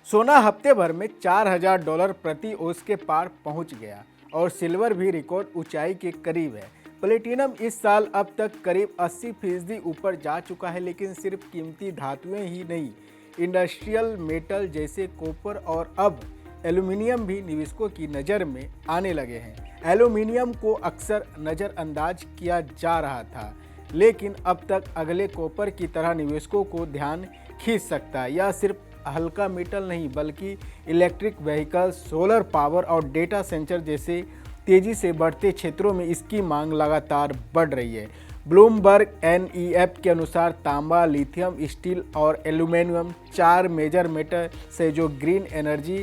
सोना हफ्ते भर में $4000 प्रति ओंस के पार पहुंच गया और सिल्वर भी रिकॉर्ड ऊंचाई के करीब है। प्लेटिनम इस साल अब तक करीब 80% ऊपर जा चुका है, लेकिन सिर्फ कीमती धातुएं ही नहीं, इंडस्ट्रियल मेटल जैसे कॉपर और अब एल्यूमिनियम भी निवेशकों की नज़र में आने लगे हैं। एल्यूमिनियम को अक्सर नज़रअंदाज किया जा रहा था, लेकिन अब तक अगले कॉपर की तरह निवेशकों को ध्यान खींच सकता है। यह सिर्फ हल्का मेटल नहीं, बल्कि इलेक्ट्रिक व्हीकल, सोलर पावर और डेटा सेंटर जैसे तेजी से बढ़ते क्षेत्रों में इसकी मांग लगातार बढ़ रही है। ब्लूमबर्ग NEF के अनुसार तांबा, लिथियम, स्टील और एल्यूमिनियम 4 मेजर मेटल से जो ग्रीन एनर्जी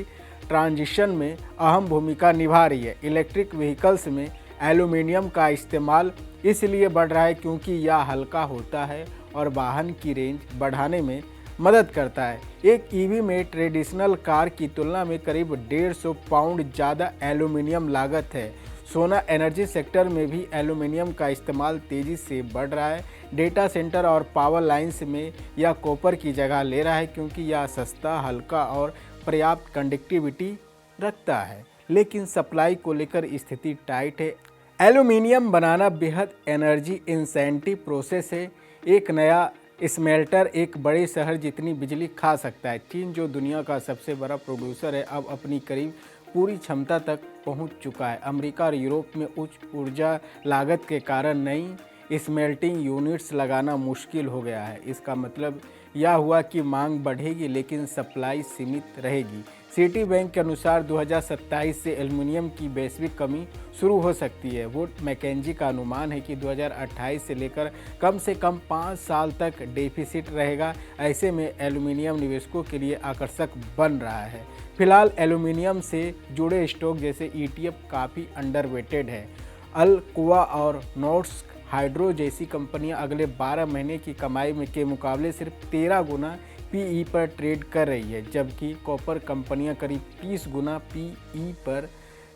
ट्रांजिशन में अहम भूमिका निभा रही है। इलेक्ट्रिक व्हीकल्स में एल्यूमिनियम का इस्तेमाल इसलिए बढ़ रहा है क्योंकि यह हल्का होता है और वाहन की रेंज बढ़ाने में मदद करता है। एक EV में ट्रेडिशनल कार की तुलना में करीब 150 पाउंड ज़्यादा एल्यूमिनियम लागत है। सोना एनर्जी सेक्टर में भी एल्यूमिनियम का इस्तेमाल तेज़ी से बढ़ रहा है। डेटा सेंटर और पावर लाइंस में यह कॉपर की जगह ले रहा है क्योंकि यह सस्ता, हल्का और पर्याप्त कंडक्टिविटी रखता है। लेकिन सप्लाई को लेकर स्थिति टाइट है। एल्यूमिनियम बनाना बेहद एनर्जी इंसेंटिव प्रोसेस है। एक नया स्मेल्टर एक बड़े शहर जितनी बिजली खा सकता है। चीन, जो दुनिया का सबसे बड़ा प्रोड्यूसर है, अब अपनी करीब पूरी क्षमता तक पहुंच चुका है। अमेरिका और यूरोप में उच्च ऊर्जा लागत के कारण नई स्मेल्टिंग यूनिट्स लगाना मुश्किल हो गया है। इसका मतलब यह हुआ कि मांग बढ़ेगी लेकिन सप्लाई सीमित रहेगी। सिटी बैंक के अनुसार 2027 से एल्यूमिनियम की वैश्विक कमी शुरू हो सकती है। वुड मैकेंजी का अनुमान है कि 2028 से लेकर कम से कम 5 साल तक डेफिसिट रहेगा। ऐसे में एल्यूमिनियम निवेशकों के लिए आकर्षक बन रहा है। फिलहाल एल्यूमिनियम से जुड़े स्टॉक जैसे ETF काफ़ी अंडरवेटेड है। अल्कोआ और नॉर्स्क हाइड्रो जैसी कंपनियां अगले 12 महीने की कमाई में के मुकाबले सिर्फ 13 गुना PE पर ट्रेड कर रही है, जबकि कॉपर कंपनियां करीब 30 गुना PE पर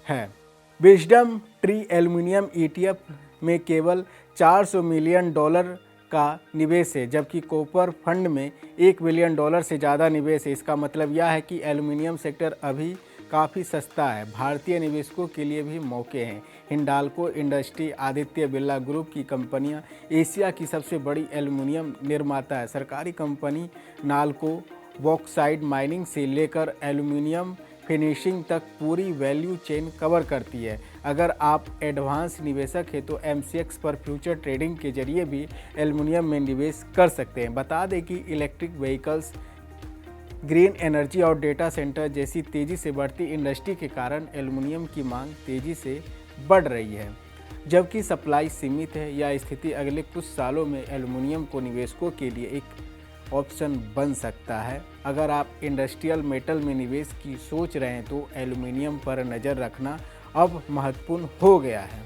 है। विजडम ट्री एल्यूमिनियम ETF में केवल $400 मिलियन का निवेश है, जबकि कॉपर फंड में $1 बिलियन से ज़्यादा निवेश है। इसका मतलब यह है कि एल्यूमिनियम सेक्टर अभी काफ़ी सस्ता है। भारतीय निवेशकों के लिए भी मौके हैं। हिंडाल्को इंडस्ट्री, आदित्य बिरला ग्रुप की कंपनियां एशिया की सबसे बड़ी एल्यूमिनियम निर्माता है। सरकारी कंपनी नाल्को बॉक्साइट माइनिंग से लेकर एल्यूमिनियम फिनिशिंग तक पूरी वैल्यू चेन कवर करती है। अगर आप एडवांस निवेशक हैं तो MCX पर फ्यूचर ट्रेडिंग के जरिए भी एल्यूमिनियम में निवेश कर सकते हैं। बता दें कि इलेक्ट्रिक व्हीकल्स, ग्रीन एनर्जी और डेटा सेंटर जैसी तेज़ी से बढ़ती इंडस्ट्री के कारण एल्यूमिनियम की मांग तेज़ी से बढ़ रही है, जबकि सप्लाई सीमित है। यह स्थिति अगले कुछ सालों में एल्यूमिनियम को निवेशकों के लिए एक ऑप्शन बन सकता है। अगर आप इंडस्ट्रियल मेटल में निवेश की सोच रहे हैं तो एल्यूमिनियम पर नज़र रखना अब महत्वपूर्ण हो गया है।